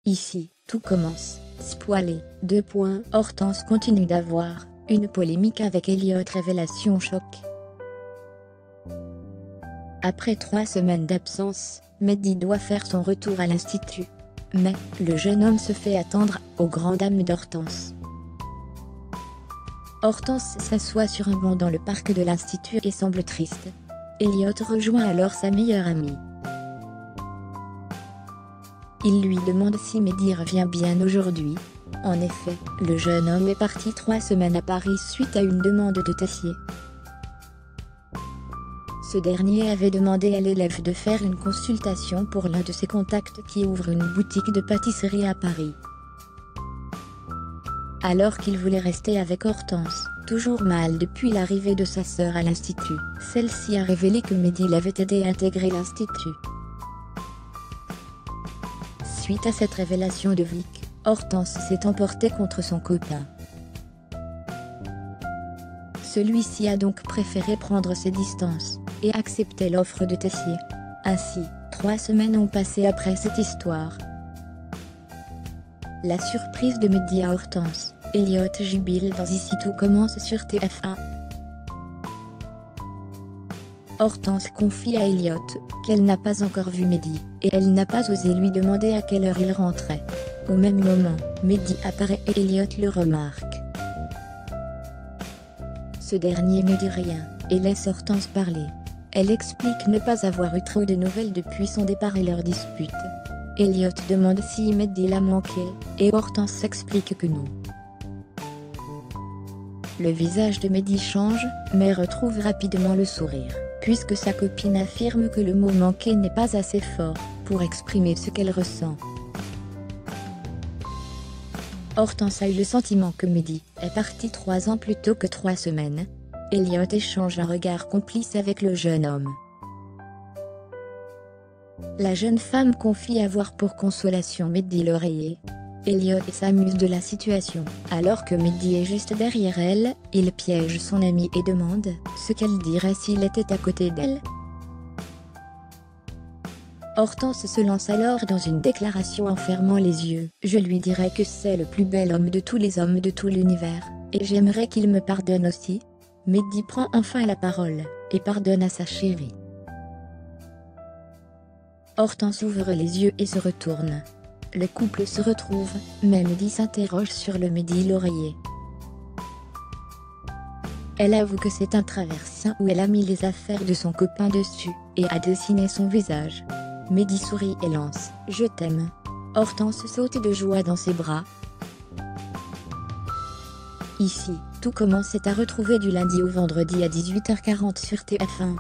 Ici, tout commence. Spoilé. Hortense continue d'avoir une polémique avec Elliot. Révélation choc. Après 3 semaines d'absence, Mehdi doit faire son retour à l'institut. Mais, le jeune homme se fait attendre, aux grandes dames d'Hortense. Hortense s'assoit sur un banc dans le parc de l'institut et semble triste. Elliot rejoint alors sa meilleure amie. Il lui demande si Mehdi revient bien aujourd'hui. En effet, le jeune homme est parti 3 semaines à Paris suite à une demande de Tessier. Ce dernier avait demandé à l'élève de faire une consultation pour l'un de ses contacts qui ouvre une boutique de pâtisserie à Paris. Alors qu'il voulait rester avec Hortense, toujours mal depuis l'arrivée de sa sœur à l'institut, celle-ci a révélé que Mehdi l'avait aidé à intégrer l'institut. Suite à cette révélation de Vic, Hortense s'est emportée contre son copain. Celui-ci a donc préféré prendre ses distances et accepter l'offre de Tessier. Ainsi, 3 semaines ont passé après cette histoire. La surprise de Mehdi à Hortense. Elliot jubile dans Ici tout commence sur TF1. Hortense confie à Elliot qu'elle n'a pas encore vu Mehdi, et elle n'a pas osé lui demander à quelle heure il rentrait. Au même moment, Mehdi apparaît et Elliot le remarque. Ce dernier ne dit rien, et laisse Hortense parler. Elle explique ne pas avoir eu trop de nouvelles depuis son départ et leur dispute. Elliot demande si Mehdi l'a manqué, et Hortense s'explique que non. Le visage de Mehdi change, mais retrouve rapidement le sourire, puisque sa copine affirme que le mot manquer n'est pas assez fort pour exprimer ce qu'elle ressent. Hortense a eu le sentiment que Mehdi est parti 3 ans plus tôt que 3 semaines. Elliot échange un regard complice avec le jeune homme. La jeune femme confie avoir pour consolation Mehdi l'oreiller. Elliot s'amuse de la situation. Alors que Mehdi est juste derrière elle, il piège son amie et demande ce qu'elle dirait s'il était à côté d'elle. Hortense se lance alors dans une déclaration en fermant les yeux. « Je lui dirais que c'est le plus bel homme de tous les hommes de tout l'univers, et j'aimerais qu'il me pardonne aussi. » Mehdi prend enfin la parole, et pardonne à sa chérie. Hortense ouvre les yeux et se retourne. Le couple se retrouve, mais Mehdi s'interroge sur le Mehdi l'oreiller. Elle avoue que c'est un traversin où elle a mis les affaires de son copain dessus, et a dessiné son visage. Mehdi sourit et lance « Je t'aime ». Hortense saute de joie dans ses bras. Ici, tout commence est à retrouver du lundi au vendredi à 18h40 sur TF1.